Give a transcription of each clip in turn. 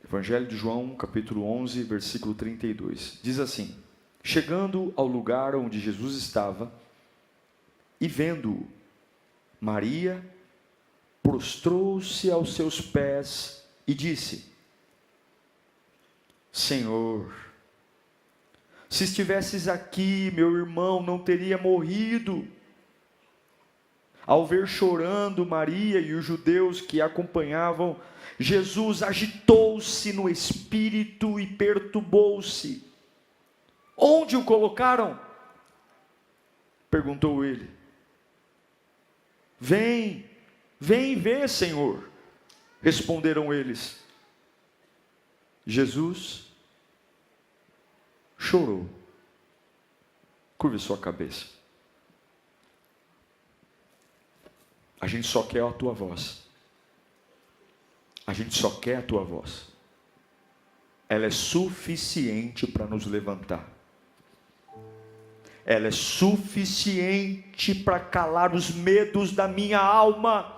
Evangelho de João, capítulo 11, versículo 32. Diz assim: chegando ao lugar onde Jesus estava, e vendo-o, Maria prostrou-se aos seus pés e disse: Senhor, se estivesses aqui, meu irmão não teria morrido. Ao ver chorando Maria e os judeus que a acompanhavam, Jesus agitou-se no espírito e perturbou-se. Onde o colocaram? Perguntou ele. Vem ver, Senhor, responderam eles. Jesus chorou. Curve sua cabeça. A gente só quer a tua voz. A gente só quer a tua voz. Ela é suficiente para nos levantar. Ela é suficiente para calar os medos da minha alma.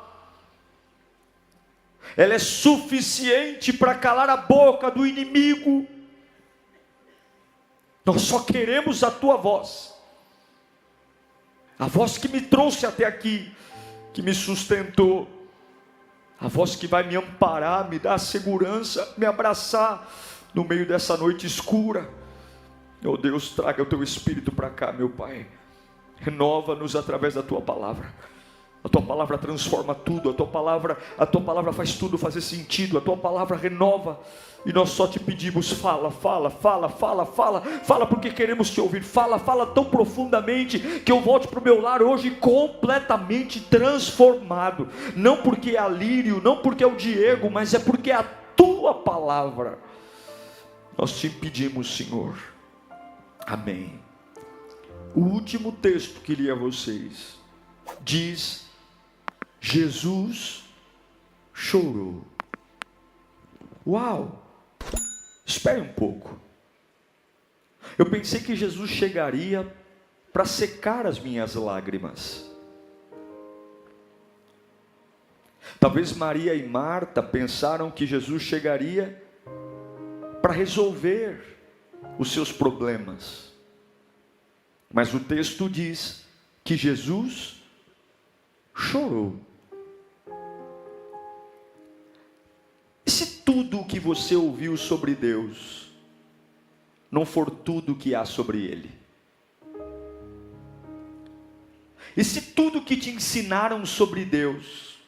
Ela é suficiente para calar a boca do inimigo. Nós só queremos a tua voz. A voz que me trouxe até aqui, que me sustentou, a voz que vai me amparar, me dar segurança, me abraçar no meio dessa noite escura. Oh Deus, traga o teu Espírito para cá, meu Pai, renova-nos através da tua palavra. A tua palavra transforma tudo, a tua palavra faz tudo fazer sentido, a tua palavra renova, e nós só te pedimos, fala, porque queremos te ouvir, fala tão profundamente, que eu volte para o meu lar hoje completamente transformado, não porque é a Lírio, não porque é o Diego, mas é porque é a tua palavra, nós te pedimos, Senhor, amém. O último texto que li a vocês, diz: Jesus chorou. Uau! Espere um pouco. Eu pensei que Jesus chegaria para secar as minhas lágrimas. Talvez Maria e Marta pensaram que Jesus chegaria para resolver os seus problemas. Mas o texto diz que Jesus chorou. E se tudo o que você ouviu sobre Deus não for tudo o que há sobre Ele? E se tudo o que te ensinaram sobre Deus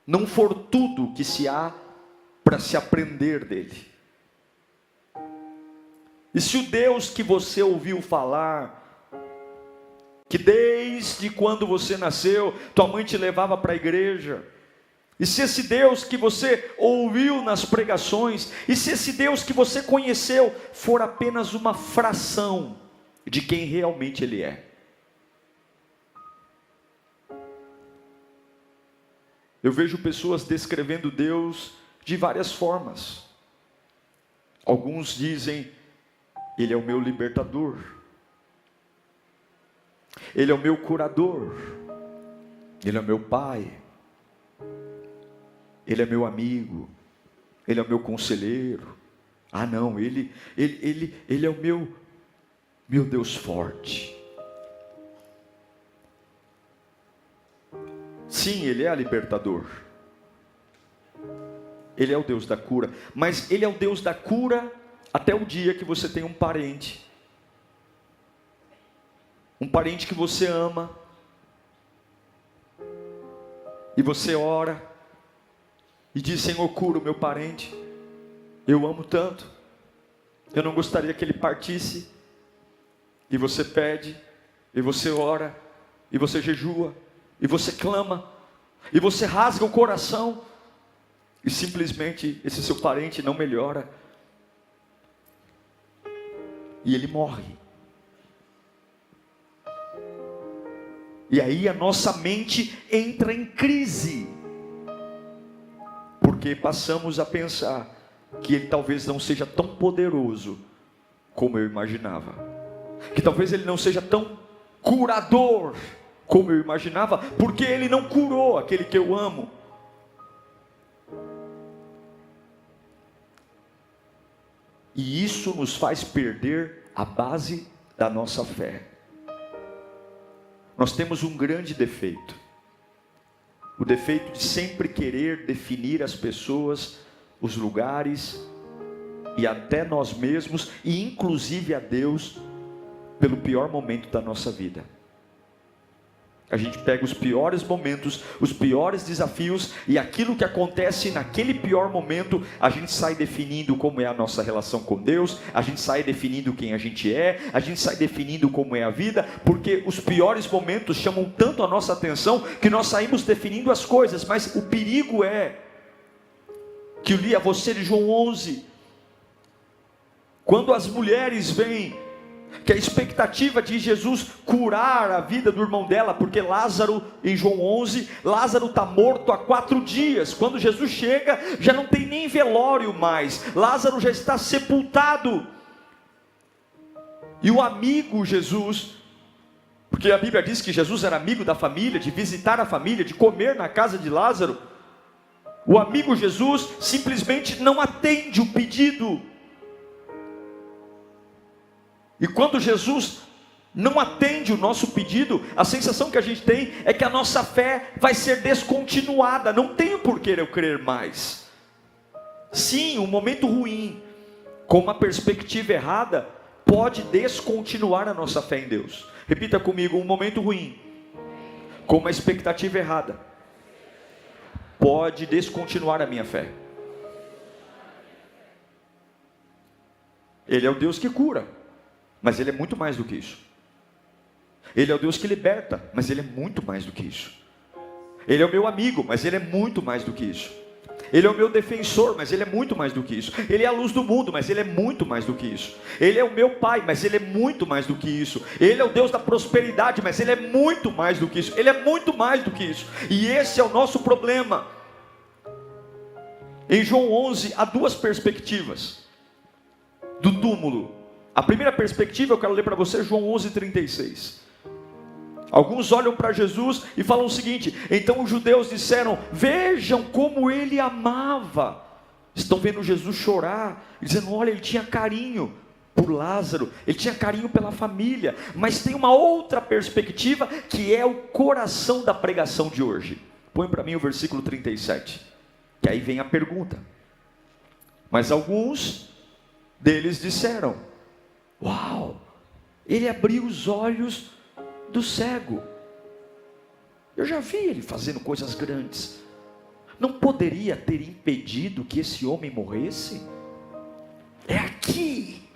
não for tudo o que se há para se aprender dele? E se o Deus que você ouviu falar, que desde quando você nasceu, tua mãe te levava para a igreja, e se esse Deus que você ouviu nas pregações, e se esse Deus que você conheceu, for apenas uma fração de quem realmente Ele é? Eu vejo pessoas descrevendo Deus de várias formas. Alguns dizem: Ele é o meu libertador, Ele é o meu curador, Ele é o meu pai, Ele é meu amigo, Ele é o meu conselheiro. Ah não, Ele é o meu Deus forte. Sim, Ele é libertador, Ele é o Deus da cura, mas Ele é o Deus da cura até o dia que você tem um parente que você ama, e você ora, e diz: Senhor, cura o meu parente, eu amo tanto, eu não gostaria que ele partisse, e você pede, e você ora, e você jejua, e você clama, e você rasga o coração, e simplesmente esse seu parente não melhora, e ele morre. E aí a nossa mente entra em crise, porque passamos a pensar que ele talvez não seja tão poderoso como eu imaginava, que talvez ele não seja tão curador como eu imaginava, porque ele não curou aquele que eu amo. E isso nos faz perder a base da nossa fé. Nós temos um grande defeito, o defeito de sempre querer definir as pessoas, os lugares e até nós mesmos, e inclusive a Deus, pelo pior momento da nossa vida. A gente pega os piores momentos, os piores desafios, e aquilo que acontece naquele pior momento, a gente sai definindo como é a nossa relação com Deus, a gente sai definindo quem a gente é, a gente sai definindo como é a vida, porque os piores momentos chamam tanto a nossa atenção, que nós saímos definindo as coisas. Mas o perigo é, que eu li a você de João 11, quando as mulheres veem que a expectativa de Jesus curar a vida do irmão dela, porque Lázaro, em João 11, Lázaro está morto há 4 dias, quando Jesus chega, já não tem nem velório mais, Lázaro já está sepultado, e o amigo Jesus, porque a Bíblia diz que Jesus era amigo da família, de visitar a família, de comer na casa de Lázaro, o amigo Jesus simplesmente não atende o pedido. E quando Jesus não atende o nosso pedido, a sensação que a gente tem é que a nossa fé vai ser descontinuada. Não tenho por que eu crer mais. Sim, um momento ruim, com uma perspectiva errada, pode descontinuar a nossa fé em Deus. Repita comigo: um momento ruim, com uma expectativa errada, pode descontinuar a minha fé. Ele é o Deus que cura, mas Ele é muito mais do que isso. Ele é o Deus que liberta, mas Ele é muito mais do que isso. Ele é o meu amigo, mas Ele é muito mais do que isso. Ele é o meu defensor, mas Ele é muito mais do que isso. Ele é a luz do mundo, mas Ele é muito mais do que isso. Ele é o meu Pai, mas Ele é muito mais do que isso. Ele é o Deus da prosperidade, mas Ele é muito mais do que isso. Ele é muito mais do que isso. E esse é o nosso problema. Em João 11, há 2 perspectivas do túmulo. A primeira perspectiva eu quero ler para você, João 11:36. Alguns olham para Jesus e falam o seguinte: então os judeus disseram, vejam como ele amava. Estão vendo Jesus chorar, dizendo, olha, ele tinha carinho por Lázaro, ele tinha carinho pela família. Mas tem uma outra perspectiva, que é o coração da pregação de hoje. Põe para mim o versículo 37, que aí vem a pergunta. Mas alguns deles disseram, uau, ele abriu os olhos do cego. Eu já vi ele fazendo coisas grandes. Não poderia ter impedido que esse homem morresse? É aqui.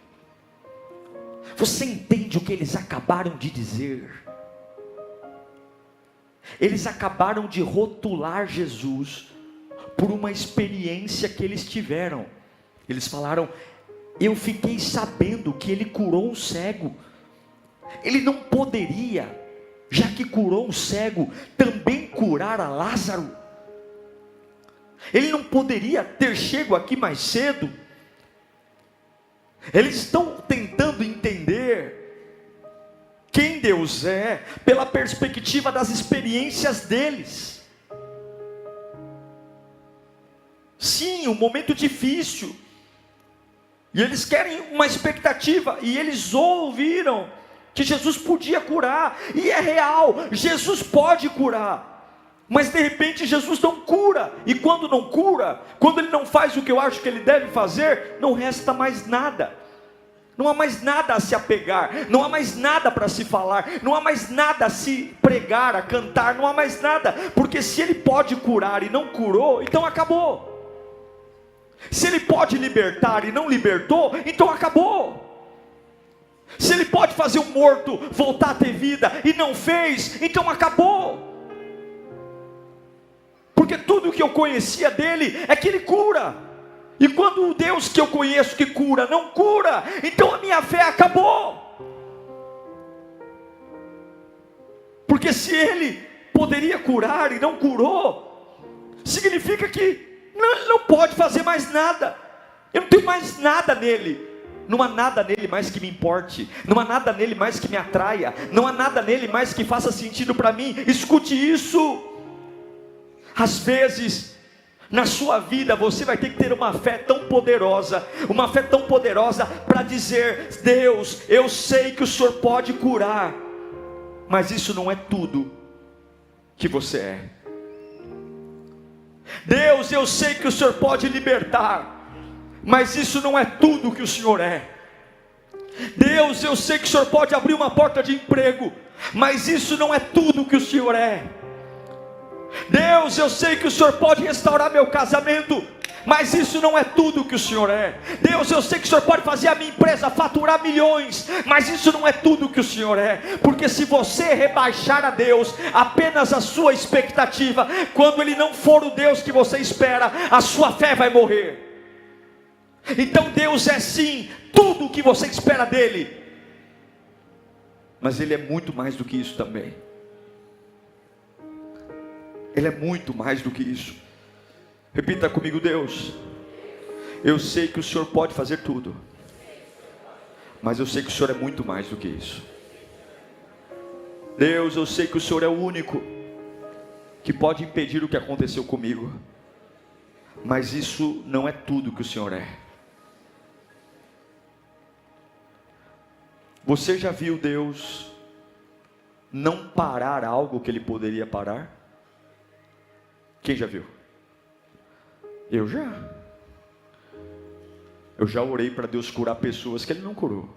Você entende o que eles acabaram de dizer? Eles acabaram de rotular Jesus por uma experiência que eles tiveram. Eles falaram, eu fiquei sabendo que ele curou um cego. Ele não poderia, já que curou um cego, também curar a Lázaro? Ele não poderia ter chego aqui mais cedo? Eles estão tentando entender quem Deus é pela perspectiva das experiências deles. Sim, um momento difícil. E eles querem uma expectativa, e eles ouviram que Jesus podia curar, e é real, Jesus pode curar, mas de repente Jesus não cura, e quando não cura, quando Ele não faz o que eu acho que Ele deve fazer, não resta mais nada, não há mais nada a se apegar, não há mais nada para se falar, não há mais nada a se pregar, a cantar, não há mais nada, porque se Ele pode curar e não curou, então acabou. Se Ele pode libertar e não libertou, então acabou. Se Ele pode fazer um morto voltar a ter vida e não fez, então acabou. Porque tudo que eu conhecia dele é que Ele cura. E quando o Deus que eu conheço que cura não cura, então a minha fé acabou. Porque se Ele poderia curar e não curou, significa que Ele não pode fazer mais nada. Eu não tenho mais nada nele. Não há nada nele mais que me importe, não há nada nele mais que me atraia, não há nada nele mais que faça sentido para mim. Escute isso. Às vezes na sua vida você vai ter que ter uma fé tão poderosa para dizer: Deus, eu sei que o Senhor pode curar, mas isso não é tudo que você é. Deus, eu sei que o Senhor pode libertar, mas isso não é tudo que o Senhor é. Deus, eu sei que o Senhor pode abrir uma porta de emprego, mas isso não é tudo que o Senhor é. Deus, eu sei que o Senhor pode restaurar meu casamento, mas isso não é tudo que o Senhor é. Deus, eu sei que o Senhor pode fazer a minha empresa faturar milhões, mas isso não é tudo que o Senhor é. Porque se você rebaixar a Deus apenas a sua expectativa, quando Ele não for o Deus que você espera, a sua fé vai morrer. Então Deus é sim tudo o que você espera dele, mas Ele é muito mais do que isso também. Ele é muito mais do que isso. Repita comigo: Deus, eu sei que o Senhor pode fazer tudo, mas eu sei que o Senhor é muito mais do que isso. Deus, eu sei que o Senhor é o único que pode impedir o que aconteceu comigo, mas isso não é tudo que o Senhor é. Você já viu Deus não parar algo que Ele poderia parar? Quem já viu? Eu já orei para Deus curar pessoas que Ele não curou.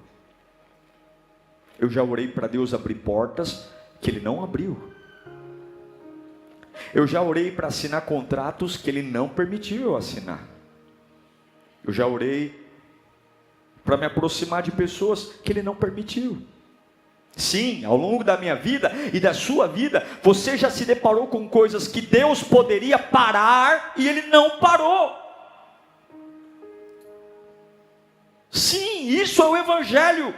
Eu já orei para Deus abrir portas que Ele não abriu. Eu já orei para assinar contratos que Ele não permitiu eu assinar. Eu já orei para me aproximar de pessoas que Ele não permitiu. Sim, ao longo da minha vida e da sua vida, você já se deparou com coisas que Deus poderia parar e Ele não parou. Sim, isso é o Evangelho.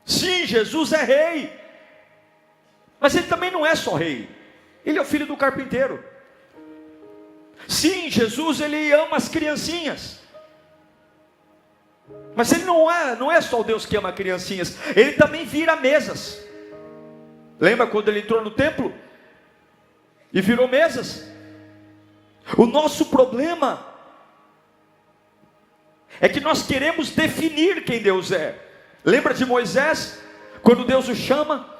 Sim, Jesus é rei, mas Ele também não é só rei, Ele é o filho do carpinteiro. Sim, Jesus, Ele ama as criancinhas, mas Ele não é só o Deus que ama criancinhas, Ele também vira mesas. Lembra quando Ele entrou no templo e virou mesas? O nosso problema é que nós queremos definir quem Deus é. Lembra de Moisés, quando Deus o chama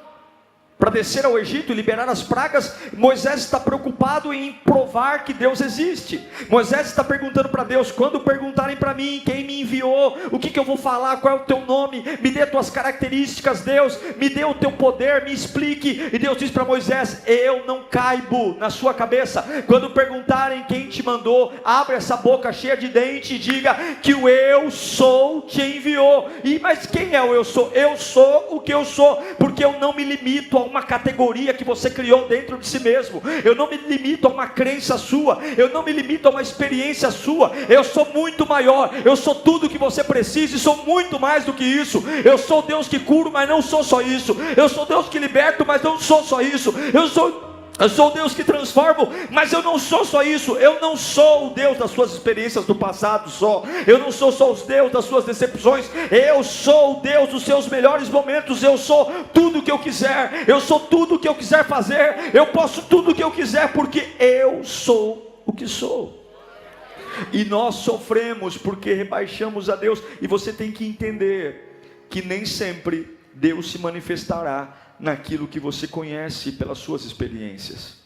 para descer ao Egito e liberar as pragas? Moisés está preocupado em provar que Deus existe. Moisés está perguntando para Deus: quando perguntarem para mim quem me enviou, o que eu vou falar, qual é o teu nome, me dê tuas características, Deus, me dê o teu poder, me explique. E Deus diz para Moisés: eu não caibo na sua cabeça. Quando perguntarem quem te mandou, abre essa boca cheia de dente e diga que o eu sou te enviou. Mas quem é o eu sou? Eu sou o que eu sou, porque eu não me limito a uma categoria que você criou dentro de si mesmo. Eu não me limito a uma crença sua, eu não me limito a uma experiência sua. Eu sou muito maior, eu sou tudo que você precisa e sou muito mais do que isso. Eu sou Deus que curo, mas não sou só isso. Eu sou Deus que liberto, mas não sou só isso. Eu sou o Deus que transformo, mas eu não sou só isso. Eu não sou o Deus das suas experiências do passado só. Eu não sou só o Deus das suas decepções. Eu sou o Deus dos seus melhores momentos. Eu sou tudo o que eu quiser. Eu sou tudo o que eu quiser fazer. Eu posso tudo o que eu quiser, porque eu sou o que sou. E nós sofremos porque rebaixamos a Deus. E você tem que entender que nem sempre Deus se manifestará naquilo que você conhece pelas suas experiências.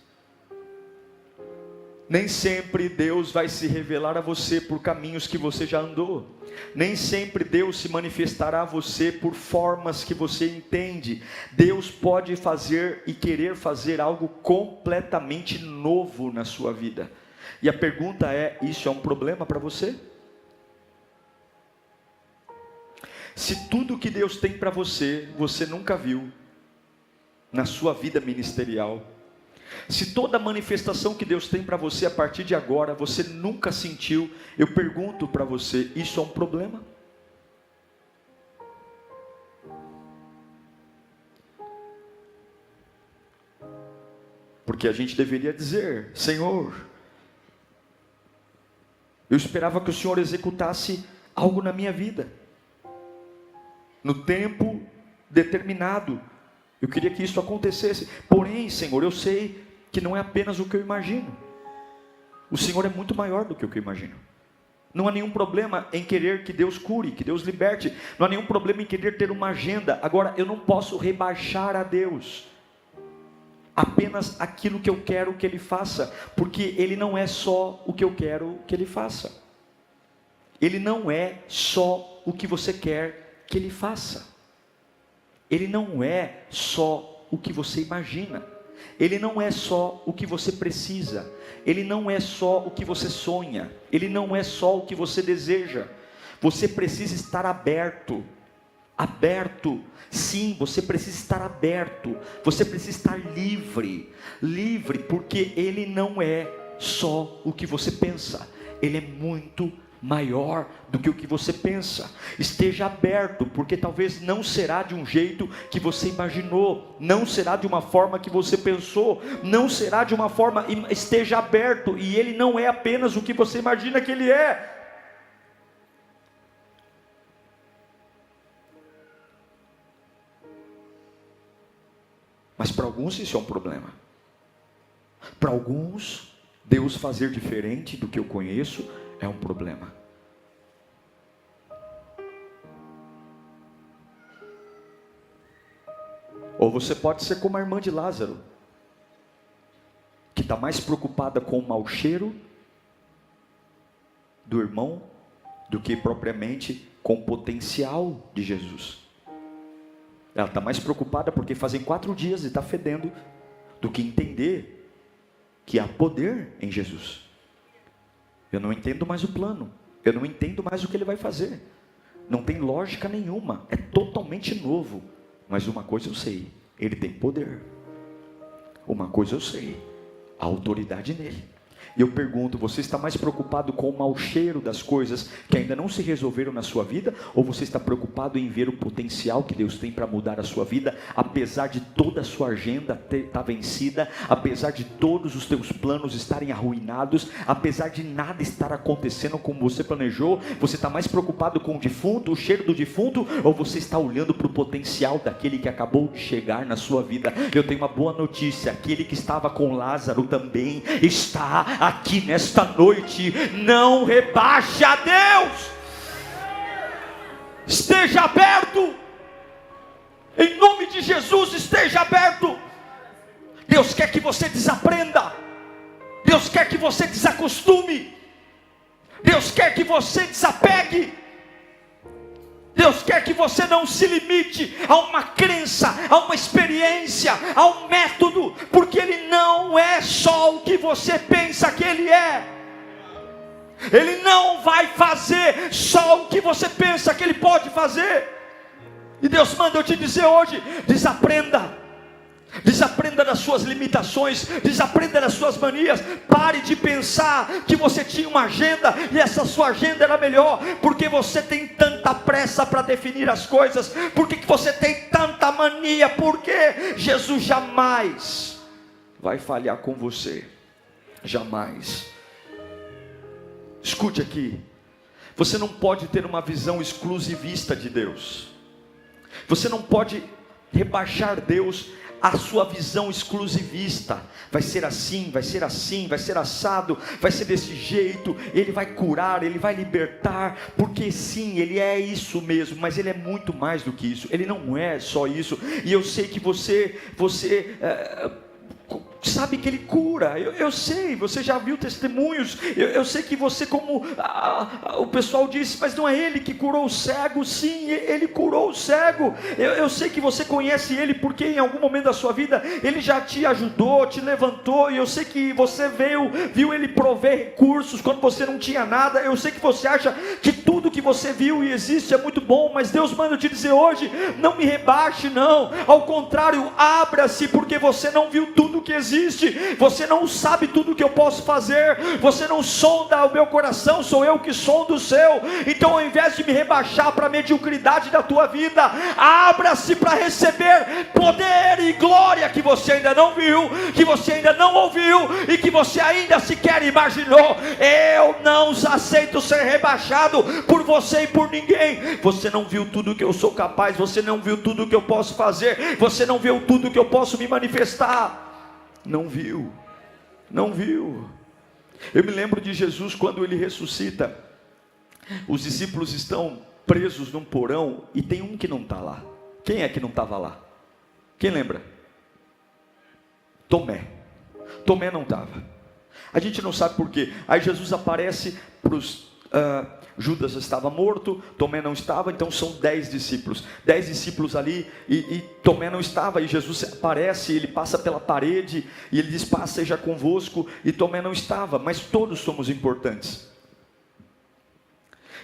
Nem sempre Deus vai se revelar a você por caminhos que você já andou. Nem sempre Deus se manifestará a você por formas que você entende. Deus pode fazer e querer fazer algo completamente novo na sua vida. E a pergunta é: isso é um problema para você? Se tudo que Deus tem para você, você nunca viu na sua vida ministerial, se toda a manifestação que Deus tem para você a partir de agora, você nunca sentiu, eu pergunto para você: isso é um problema? Porque a gente deveria dizer: Senhor, eu esperava que o Senhor executasse algo na minha vida, no tempo determinado, eu queria que isso acontecesse. Porém, Senhor, eu sei que não é apenas o que eu imagino. O Senhor é muito maior do que o que eu imagino. Não há nenhum problema em querer que Deus cure, que Deus liberte. Não há nenhum problema em querer ter uma agenda. Agora, eu não posso rebaixar a Deus apenas aquilo que eu quero que Ele faça, porque Ele não é só o que eu quero que Ele faça. Ele não é só o que você quer que Ele faça. Ele não é só o que você imagina. Ele não é só o que você precisa. Ele não é só o que você sonha. Ele não é só o que você deseja. Você precisa estar aberto. Aberto. Sim, você precisa estar aberto. Você precisa estar livre. Livre, porque Ele não é só o que você pensa. Ele é muito maior do que o que você pensa. Esteja aberto, porque talvez não será de um jeito que você imaginou, não será de uma forma que você pensou, não será de uma forma. Esteja aberto, e Ele não é apenas o que você imagina que Ele é. Mas para alguns isso é um problema. Para alguns, Deus fazer diferente do que eu conheço é um problema. Ou você pode ser como a irmã de Lázaro, que está mais preocupada com o mau cheiro do irmão do que propriamente com o potencial de Jesus. Ela está mais preocupada porque fazem 4 dias e está fedendo, do que entender que há poder em Jesus. Eu não entendo mais o plano, eu não entendo mais o que Ele vai fazer, não tem lógica nenhuma, é totalmente novo. Mas uma coisa eu sei, Ele tem poder. Uma coisa eu sei, a autoridade nele. E eu pergunto, você está mais preocupado com o mau cheiro das coisas que ainda não se resolveram na sua vida? Ou você está preocupado em ver o potencial que Deus tem para mudar a sua vida? Apesar de toda a sua agenda estar vencida, apesar de todos os teus planos estarem arruinados, apesar de nada estar acontecendo como você planejou, você está mais preocupado com o defunto, o cheiro do defunto? Ou você está olhando para o potencial daquele que acabou de chegar na sua vida? Eu tenho uma boa notícia, aquele que estava com Lázaro também está aqui nesta noite. Não rebaixe a Deus. Esteja aberto. Em nome de Jesus, esteja aberto. Deus quer que você desaprenda. Deus quer que você desacostume. Deus quer que você desapegue. Deus quer que você não se limite a uma crença, a uma experiência, a um método, porque Ele não é só o que você pensa que Ele é. Ele não vai fazer só o que você pensa que Ele pode fazer. E Deus manda eu te dizer hoje: desaprenda. Desaprenda das suas limitações, desaprenda das suas manias. Pare de pensar que você tinha uma agenda e essa sua agenda era melhor. Porque você tem tanta pressa para definir as coisas? Por que você tem tanta mania? Porque Jesus jamais vai falhar com você. Jamais. Escute aqui. Você não pode ter uma visão exclusivista de Deus. Você não pode rebaixar Deus a sua visão exclusivista. Vai ser assim, vai ser assim, vai ser assado, vai ser desse jeito. Ele vai curar, Ele vai libertar, porque sim, Ele é isso mesmo, mas Ele é muito mais do que isso. Ele não é só isso. E eu sei que você sabe que Ele cura. Eu sei, você já viu testemunhos. Eu sei que você, como o pessoal disse, mas não é Ele que curou o cego? Sim, Ele curou o cego. Eu sei que você conhece Ele, porque em algum momento da sua vida Ele já te ajudou, te levantou. E eu sei que você viu Ele prover recursos quando você não tinha nada. Eu sei que você acha que tudo que você viu e existe é muito bom, mas Deus manda eu te dizer hoje: não me rebaixe, não. Ao contrário, abra-se, porque você não viu tudo que existe existe, você não sabe tudo que eu posso fazer, você não sonda o meu coração, sou eu que sondo o seu. Então, ao invés de me rebaixar para a mediocridade da tua vida, abra-se para receber poder e glória que você ainda não viu, que você ainda não ouviu e que você ainda sequer imaginou. Eu não aceito ser rebaixado por você e por ninguém. Você não viu tudo que eu sou capaz, você não viu tudo que eu posso fazer, você não viu tudo que eu posso me manifestar. Não viu. Eu me lembro de Jesus quando ele ressuscita. Os discípulos estão presos num porão e tem um que não está lá. Quem é que não estava lá? Quem lembra? Tomé não estava. A gente não sabe por quê. Aí Jesus aparece para os Judas estava morto, Tomé não estava, então são 10 discípulos. 10 discípulos ali e Tomé não estava. E Jesus aparece, ele passa pela parede e ele diz: paz seja convosco. E Tomé não estava, mas todos somos importantes.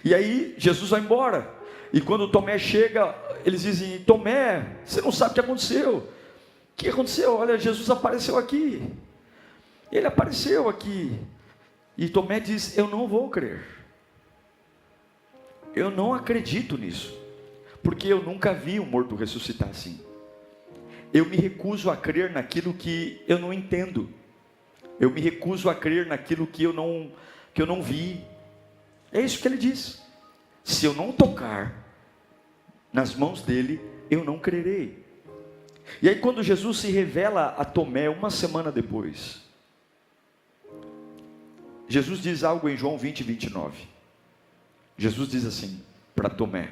E aí Jesus vai embora. E quando Tomé chega, eles dizem: Tomé, você não sabe o que aconteceu. O que aconteceu? Olha, Jesus apareceu aqui. Ele apareceu aqui. E Tomé diz: eu não vou crer. Eu não acredito nisso, porque eu nunca vi um morto ressuscitar assim. Eu me recuso a crer naquilo que eu não entendo. Eu me recuso a crer naquilo que eu não vi. É isso que ele diz. Se eu não tocar nas mãos dele, eu não crerei. E aí quando Jesus se revela a Tomé, uma semana depois, Jesus diz algo em João 20, 29. Jesus diz assim para Tomé,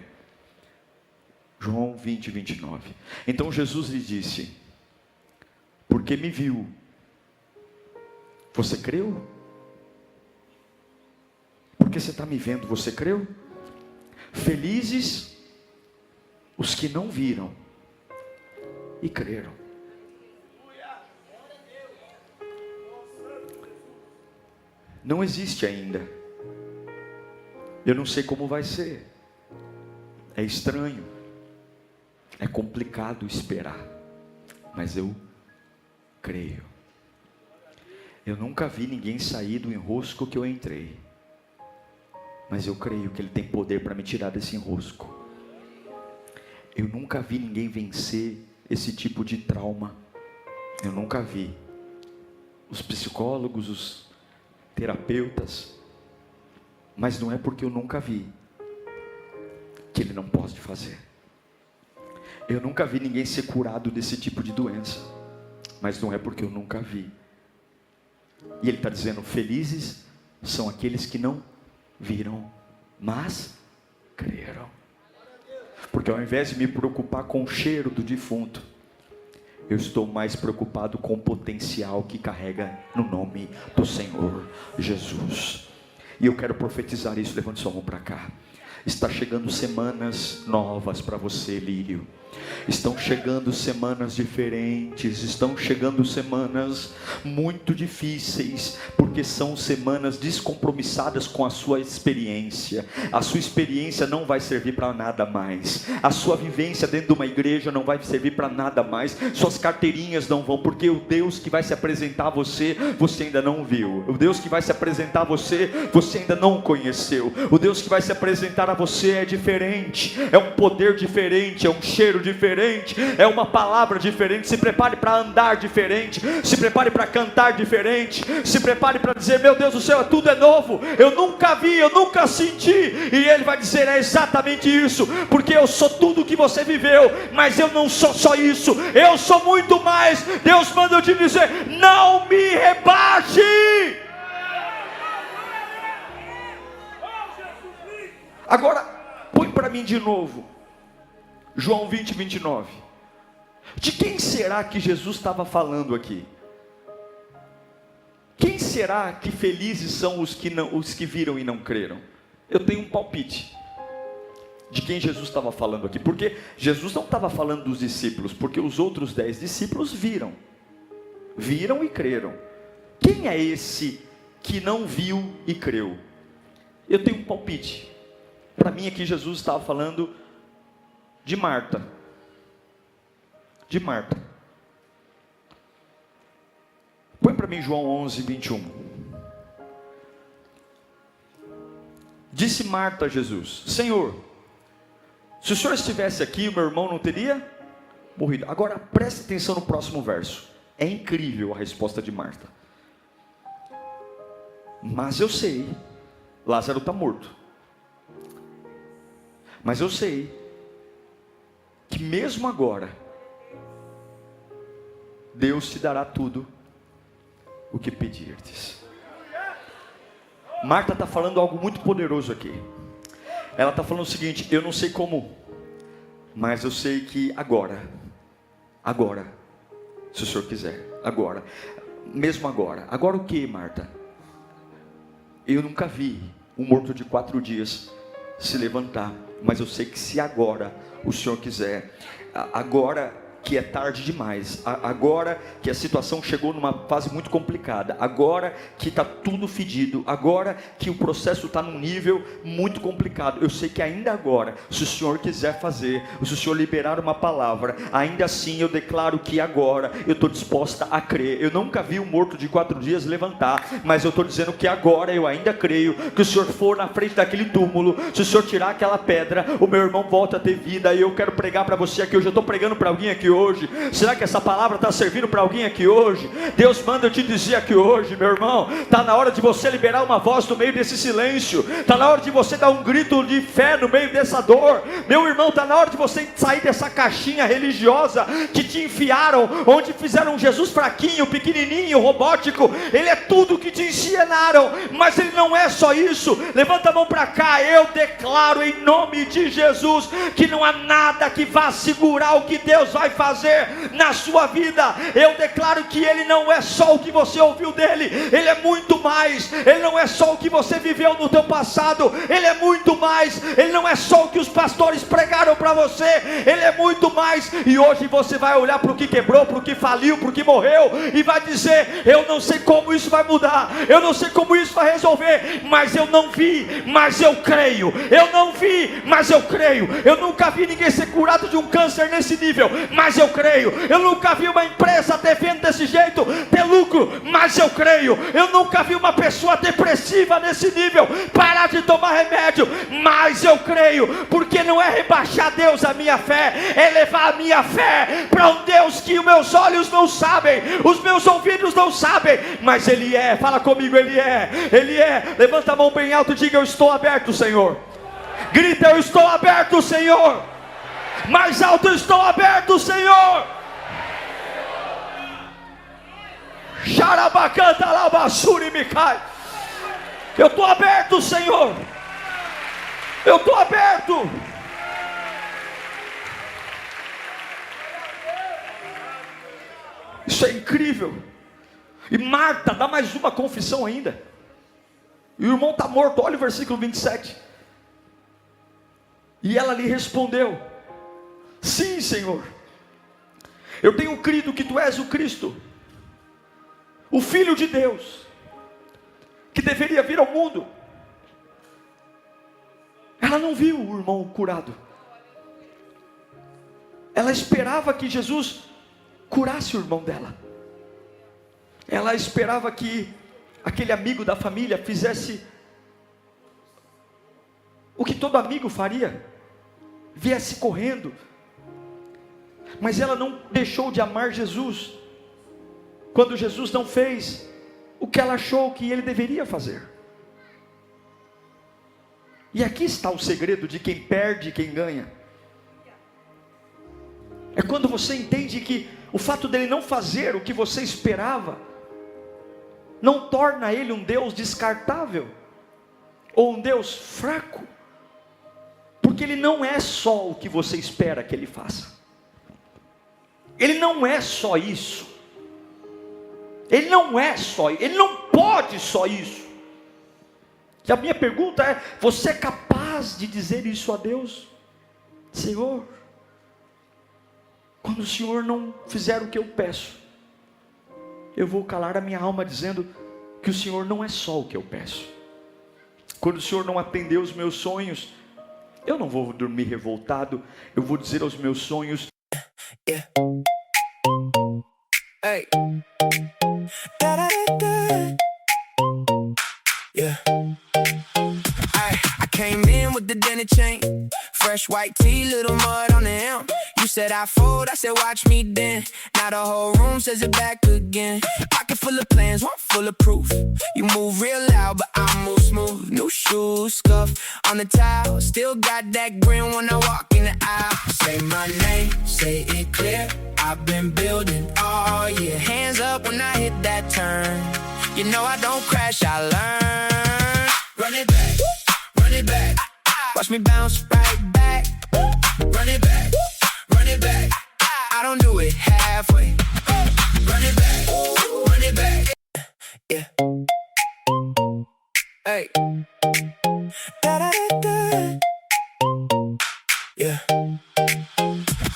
João 20, 29. Então Jesus lhe disse: porque me viu, você creu? Porque você está me vendo, você creu? Felizes os que não viram e creram. Não existe ainda. Eu não sei como vai ser. É estranho. É complicado esperar. Mas eu creio. Eu nunca vi ninguém sair do enrosco que eu entrei. Mas eu creio que Ele tem poder para me tirar desse enrosco. Eu nunca vi ninguém vencer esse tipo de trauma. Eu nunca vi. Os psicólogos, os terapeutas. Mas não é porque eu nunca vi que Ele não pode fazer. Eu nunca vi ninguém ser curado desse tipo de doença. Mas não é porque eu nunca vi. E Ele está dizendo: felizes são aqueles que não viram, mas creram. Porque ao invés de me preocupar com o cheiro do defunto, eu estou mais preocupado com o potencial que carrega no nome do Senhor Jesus. E eu quero profetizar isso. Levante sua mão para cá. Está chegando semanas novas para você, Lírio. Estão chegando semanas diferentes, estão chegando semanas muito difíceis, porque são semanas descompromissadas com a sua experiência. A sua experiência não vai servir para nada mais. A sua vivência dentro de uma igreja não vai servir para nada mais. Suas carteirinhas não vão, porque o Deus que vai se apresentar a você, você ainda não viu. O Deus que vai se apresentar a você, você ainda não conheceu. O Deus que vai se apresentar a você é diferente, é um poder diferente, é um cheiro diferente, é uma palavra diferente. Se prepare para andar diferente, se prepare para cantar diferente, se prepare para dizer: meu Deus do céu, tudo é novo, eu nunca vi, eu nunca senti. E Ele vai dizer: é exatamente isso, porque eu sou tudo o que você viveu, mas eu não sou só isso, eu sou muito mais. Deus manda eu te dizer: não me rebaixe. Agora, põe para mim de novo, João 20, 29. De quem será que Jesus estava falando aqui? Quem será que felizes são os que viram e não creram? Eu tenho um palpite de quem Jesus estava falando aqui, porque Jesus não estava falando dos discípulos, porque os outros 10 discípulos viram e creram. Quem é esse que não viu e creu? Eu tenho um palpite. Para mim aqui Jesus estava falando de Marta. Põe para mim João 11, 21. Disse Marta a Jesus: Senhor, se o Senhor estivesse aqui, o meu irmão não teria morrido. Agora preste atenção no próximo verso. É incrível a resposta de Marta. Mas eu sei, Lázaro está morto. Mas eu sei que mesmo agora, Deus te dará tudo o que pedirdes. Marta está falando algo muito poderoso aqui. Ela está falando o seguinte: eu não sei como, mas eu sei que agora, se o Senhor quiser, agora, mesmo agora. Agora o que, Marta? Eu nunca vi um morto de 4 dias se levantar, mas eu sei que se agora o Senhor quiser, agora que é tarde demais, agora que a situação chegou numa fase muito complicada, agora que está tudo fedido, agora que o processo está num nível muito complicado, eu sei que ainda agora, se o Senhor quiser fazer, se o Senhor liberar uma palavra, ainda assim eu declaro que agora eu estou disposta a crer. Eu nunca vi um morto de 4 dias levantar, mas eu estou dizendo que agora eu ainda creio que o Senhor for na frente daquele túmulo, se o Senhor tirar aquela pedra, o meu irmão volta a ter vida. E eu quero pregar para você aqui hoje. Eu estou pregando para alguém aqui hoje. Será que essa palavra está servindo para alguém aqui hoje? Deus manda eu te dizer aqui hoje, meu irmão, está na hora de você liberar uma voz no meio desse silêncio, está na hora de você dar um grito de fé no meio dessa dor, meu irmão, está na hora de você sair dessa caixinha religiosa que te enfiaram, onde fizeram Jesus fraquinho, pequenininho, robótico. Ele é tudo que te ensinaram, mas ele não é só isso. Levanta a mão para cá. Eu declaro em nome de Jesus que não há nada que vá segurar o que Deus vai fazer na sua vida. Eu declaro que Ele não é só o que você ouviu dele, Ele é muito mais. Ele não é só o que você viveu no teu passado, Ele é muito mais. Ele não é só o que os pastores pregaram para você, Ele é muito mais. E hoje você vai olhar para o que quebrou, para o que faliu, para o que morreu, e vai dizer: eu não sei como isso vai mudar, eu não sei como isso vai resolver, mas eu não vi, mas eu creio. Eu não vi, mas eu creio. Eu nunca vi ninguém ser curado de um câncer nesse nível, mas eu creio. Eu nunca vi uma empresa ter venda desse jeito, ter lucro, mas eu creio. Eu nunca vi uma pessoa depressiva nesse nível parar de tomar remédio, mas eu creio. Porque não é rebaixar Deus a minha fé, é levar a minha fé para um Deus que os meus olhos não sabem, os meus ouvidos não sabem, mas Ele é. Fala comigo, Ele é. Ele é. Levanta a mão bem alto e diga: eu estou aberto, Senhor. Grita: eu estou aberto, Senhor. Mais alto: eu estou aberto, Senhor. Xarabacanta labassuri me cai. Eu estou aberto, Senhor. Eu estou aberto. Isso é incrível. E Marta dá mais uma confissão ainda. E o irmão está morto. Olha o versículo 27. E ela lhe respondeu: sim, Senhor, eu tenho crido que Tu és o Cristo, o Filho de Deus, que deveria vir ao mundo. Ela não viu o irmão curado. Ela esperava que Jesus curasse o irmão dela. Ela esperava que aquele amigo da família fizesse o que todo amigo faria, viesse correndo. Mas ela não deixou de amar Jesus quando Jesus não fez o que ela achou que ele deveria fazer. E aqui está o segredo de quem perde e quem ganha. É quando você entende que o fato dele não fazer o que você esperava não torna ele um Deus descartável ou um Deus fraco, porque ele não é só o que você espera que ele faça. Ele não é só isso. Ele não é só, ele não pode só isso. E a minha pergunta é: você é capaz de dizer isso a Deus? Senhor, quando o Senhor não fizer o que eu peço, eu vou calar a minha alma dizendo que o Senhor não é só o que eu peço. Quando o Senhor não atender os meus sonhos, eu não vou dormir revoltado, eu vou dizer aos meus sonhos: Yeah. Hey. Yeah. I came in with the dinner chain, fresh white tee, little mud on the hem. You said I fold, I said watch me then. Now the whole room says it back again. Pocket full of plans, one full of proof. You move real loud, but I move smooth. New shoes, scuff on the towel. Still got that grin when I walk in the aisle. Say my name, say it clear. I've been building all year. Hands up when I hit that turn. You know I don't crash, I learn. Run it back, run it back. Watch me bounce right back. Run it back, run it back. I don't do it halfway. Run it back, run it back. Yeah. Hey. Da da da da. Yeah.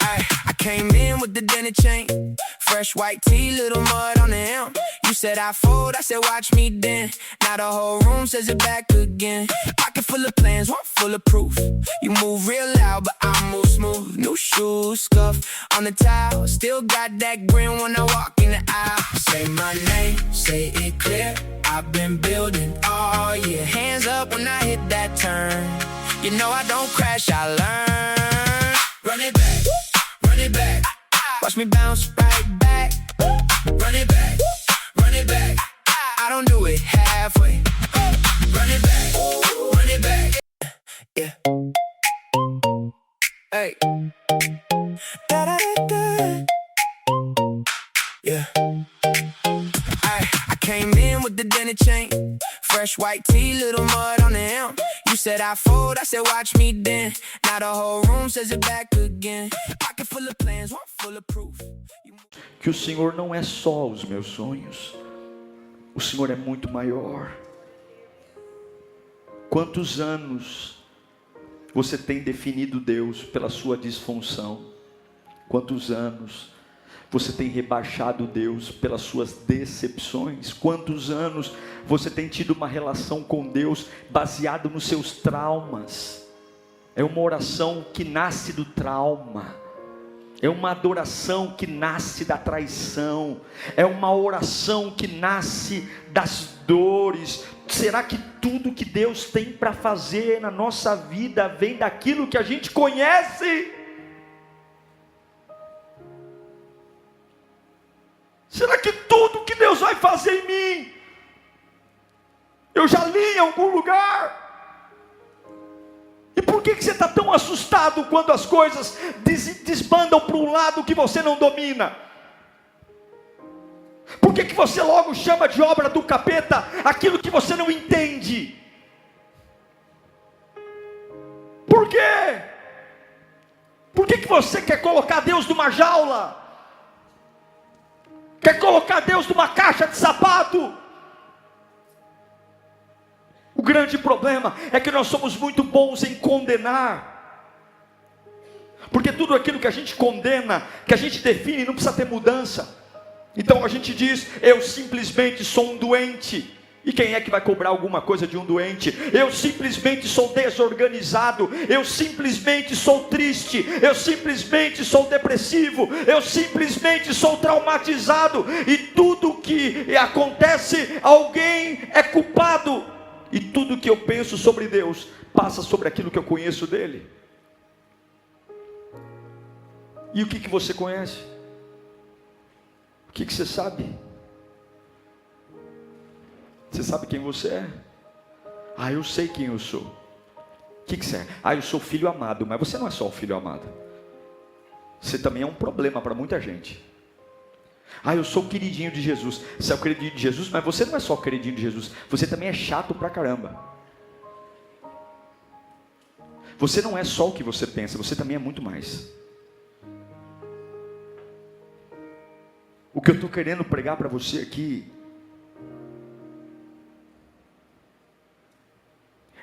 I came in with the dinner chain, fresh white tee, little mud on the hem. You said I fold, I said watch me then. Now the whole room says it back again. Pocket full of plans, one full of proof. You move real loud, but I move smooth. New shoes, scuff on the towel. Still got that grin when I walk in the aisle. Say my name, say it clear. I've been building all year. Hands up when I hit that turn. You know I don't crash, I learn. Run it back, run it back. Watch me bounce right back. Run it back, run it back. I don't do it halfway. Run it back, run it back. Yeah. Hey. Da da da da. Yeah. I came in with the dinner chain, fresh white tee, little mud on the hem. You said I fold, I said watch me then. Now the whole room says it back again. Pocket full of plans, one full of proof. Que o Senhor não é só os meus sonhos, o Senhor é muito maior. Quantos anos você tem definido Deus pela sua disfunção? Quantos anos você tem rebaixado Deus pelas suas decepções? Quantos anos você tem tido uma relação com Deus baseado nos seus traumas? É uma oração que nasce do trauma. É uma adoração que nasce da traição. É uma oração que nasce das dores. Será que tudo que Deus tem para fazer na nossa vida vem daquilo que a gente conhece? Será que tudo que Deus vai fazer em mim, eu já li em algum lugar? E por que você está tão assustado quando as coisas desbandam para um lado que você não domina? Por que você logo chama de obra do capeta aquilo que você não entende? Por quê? Por que você quer colocar Deus numa jaula? Quer colocar Deus numa caixa de sapato? O grande problema é que nós somos muito bons em condenar. Porque tudo aquilo que a gente condena, que a gente define, não precisa ter mudança. Então a gente diz, eu simplesmente sou um doente. E quem é que vai cobrar alguma coisa de um doente? Eu simplesmente sou desorganizado. Eu simplesmente sou triste. Eu simplesmente sou depressivo. Eu simplesmente sou traumatizado. E tudo que acontece, alguém é culpado. E tudo que eu penso sobre Deus passa sobre aquilo que eu conheço dele. E o que você conhece? O que você sabe? Você sabe quem você é? Ah, eu sei quem eu sou. O que você é? Ah, eu sou filho amado. Mas você não é só o filho amado. Você também é um problema para muita gente. Ah, eu sou o queridinho de Jesus. Você é o queridinho de Jesus, mas você não é só o queridinho de Jesus. Você também é chato pra caramba. Você não é só o que você pensa, você também é muito mais. O que eu estou querendo pregar para você aqui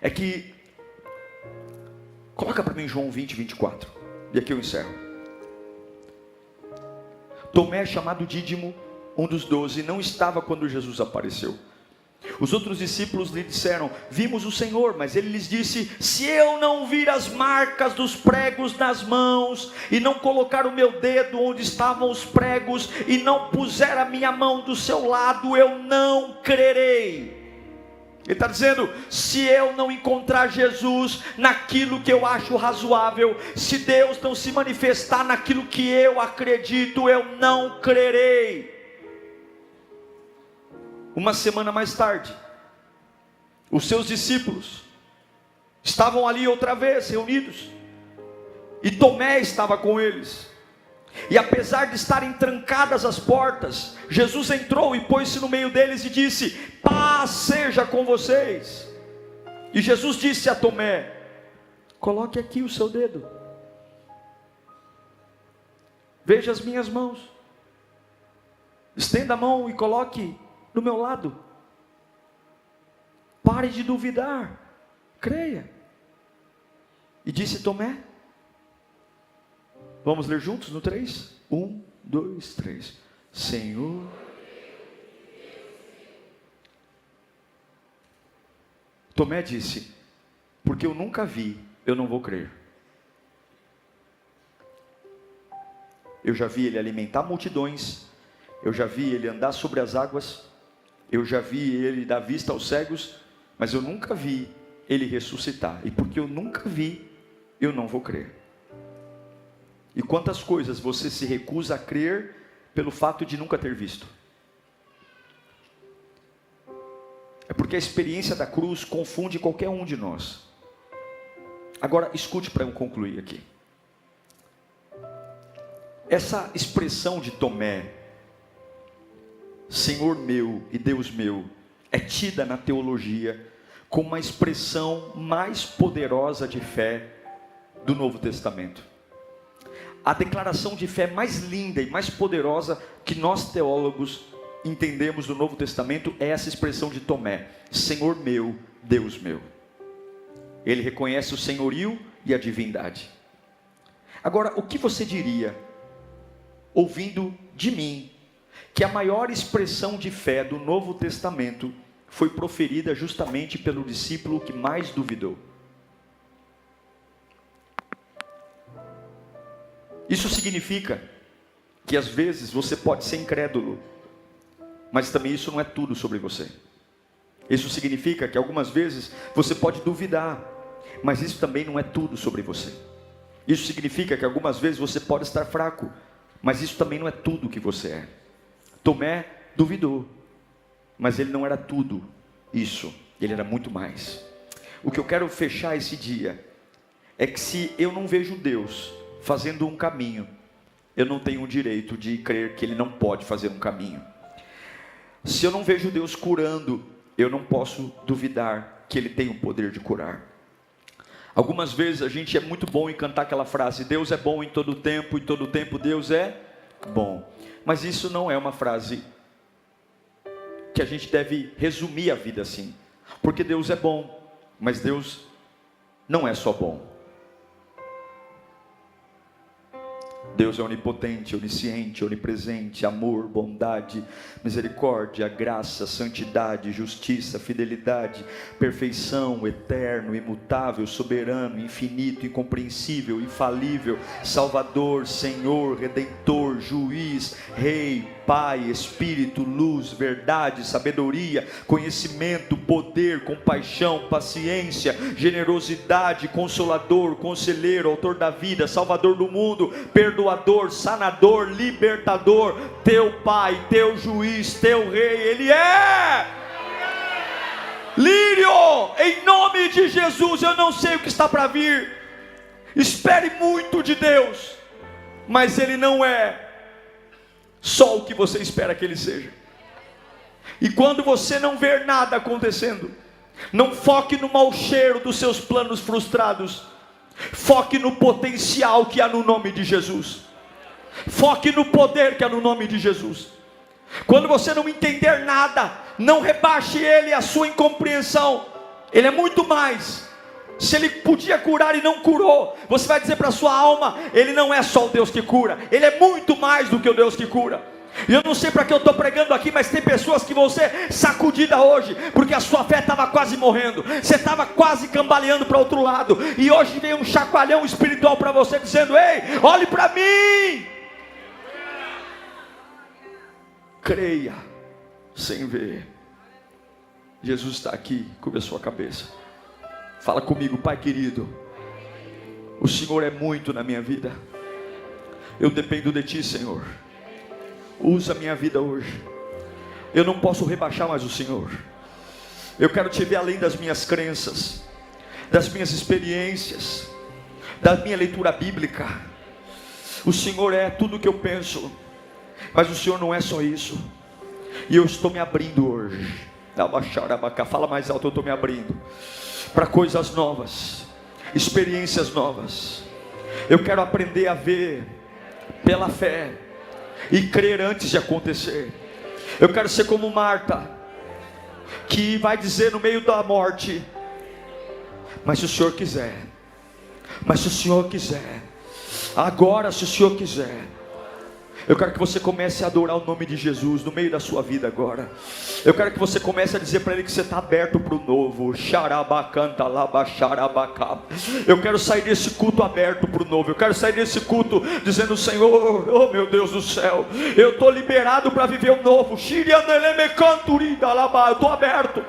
é que, coloca para mim João 20, 24, e aqui eu encerro. Tomé, chamado Dídimo, um dos 12, não estava quando Jesus apareceu. Os outros discípulos lhe disseram, vimos o Senhor, mas ele lhes disse, se eu não vir as marcas dos pregos nas mãos, e não colocar o meu dedo onde estavam os pregos, e não puser a minha mão do seu lado, eu não crerei. Ele está dizendo: se eu não encontrar Jesus naquilo que eu acho razoável, se Deus não se manifestar naquilo que eu acredito, eu não crerei. Uma semana mais tarde, os seus discípulos estavam ali outra vez reunidos, e Tomé estava com eles. E apesar de estarem trancadas as portas, Jesus entrou e pôs-se no meio deles e disse: paz seja com vocês. E Jesus disse a Tomé: coloque aqui o seu dedo, veja as minhas mãos, estenda a mão e coloque do meu lado. Pare de duvidar, creia. E disse Tomé, vamos ler juntos no 3? 1, 2, 3. Senhor. Tomé disse: porque eu nunca vi, eu não vou crer. Eu já vi ele alimentar multidões, eu já vi ele andar sobre as águas, eu já vi ele dar vista aos cegos, mas eu nunca vi ele ressuscitar. E porque eu nunca vi, eu não vou crer. E quantas coisas você se recusa a crer pelo fato de nunca ter visto? É porque a experiência da cruz confunde qualquer um de nós. Agora escute para eu concluir aqui. Essa expressão de Tomé, Senhor meu e Deus meu, é tida na teologia como uma expressão mais poderosa de fé do Novo Testamento. A declaração de fé mais linda e mais poderosa que nós teólogos entendemos do Novo Testamento é essa expressão de Tomé: Senhor meu, Deus meu. Ele reconhece o senhorio e a divindade. Agora, o que você diria, ouvindo de mim, que a maior expressão de fé do Novo Testamento foi proferida justamente pelo discípulo que mais duvidou? Isso significa que às vezes você pode ser incrédulo, mas também isso não é tudo sobre você. Isso significa que algumas vezes você pode duvidar, mas isso também não é tudo sobre você. Isso significa que algumas vezes você pode estar fraco, mas isso também não é tudo que você é. Tomé duvidou, mas ele não era tudo isso, ele era muito mais. O que eu quero fechar esse dia é que se eu não vejo Deus fazendo um caminho, eu não tenho o direito de crer que Ele não pode fazer um caminho. Se eu não vejo Deus curando, eu não posso duvidar que Ele tem o poder de curar. Algumas vezes a gente é muito bom em cantar aquela frase: Deus é bom em todo tempo, e todo tempo Deus é bom. Mas isso não é uma frase que a gente deve resumir a vida assim. Porque Deus é bom, mas Deus não é só bom. Deus é onipotente, onisciente, onipresente, amor, bondade, misericórdia, graça, santidade, justiça, fidelidade, perfeição, eterno, imutável, soberano, infinito, incompreensível, infalível, Salvador, Senhor, Redentor, Juiz, Rei, Pai, Espírito, luz, verdade, sabedoria, conhecimento, poder, compaixão, paciência, generosidade, consolador, conselheiro, autor da vida, salvador do mundo, perdoador, sanador, libertador, teu Pai, teu juiz, teu rei, Ele é. Lírio, em nome de Jesus, eu não sei o que está para vir, espere muito de Deus, mas Ele não é só o que você espera que Ele seja. E quando você não ver nada acontecendo, não foque no mau cheiro dos seus planos frustrados, foque no potencial que há no nome de Jesus, foque no poder que há no nome de Jesus. Quando você não entender nada, não rebaixe Ele à sua incompreensão. Ele é muito mais. Se Ele podia curar e não curou, você vai dizer para a sua alma: Ele não é só o Deus que cura, Ele é muito mais do que o Deus que cura. E eu não sei para que eu estou pregando aqui, mas tem pessoas que vão ser sacudidas hoje, porque a sua fé estava quase morrendo, você estava quase cambaleando para outro lado, e hoje vem um chacoalhão espiritual para você, dizendo: ei, olhe para mim, creia sem ver. Jesus está aqui. Curva a sua cabeça. Fala comigo, Pai querido. O Senhor é muito na minha vida. Eu dependo de Ti, Senhor. Usa a minha vida hoje. Eu não posso rebaixar mais o Senhor. Eu quero Te ver além das minhas crenças, das minhas experiências, da minha leitura bíblica. O Senhor é tudo o que eu penso, mas o Senhor não é só isso. E eu estou me abrindo hoje. Fala mais alto, eu estou me abrindo para coisas novas, experiências novas. Eu quero aprender a ver pela fé e crer antes de acontecer. Eu quero ser como Marta, que vai dizer no meio da morte: mas se o Senhor quiser, mas se o Senhor quiser, agora se o Senhor quiser. Eu quero que você comece a adorar o nome de Jesus no meio da sua vida agora. Eu quero que você comece a dizer para Ele que você está aberto para o novo. Eu quero sair desse culto aberto para o novo. Eu quero sair desse culto dizendo: Senhor, oh meu Deus do céu, eu estou liberado para viver o novo. Eu estou aberto.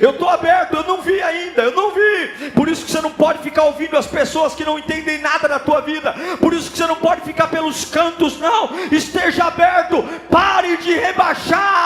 Eu estou aberto, eu não vi ainda, eu não vi. Por isso que você não pode ficar ouvindo as pessoas que não entendem nada da tua vida. Por isso que você não pode ficar pelos cantos, não. Esteja aberto, pare de rebaixar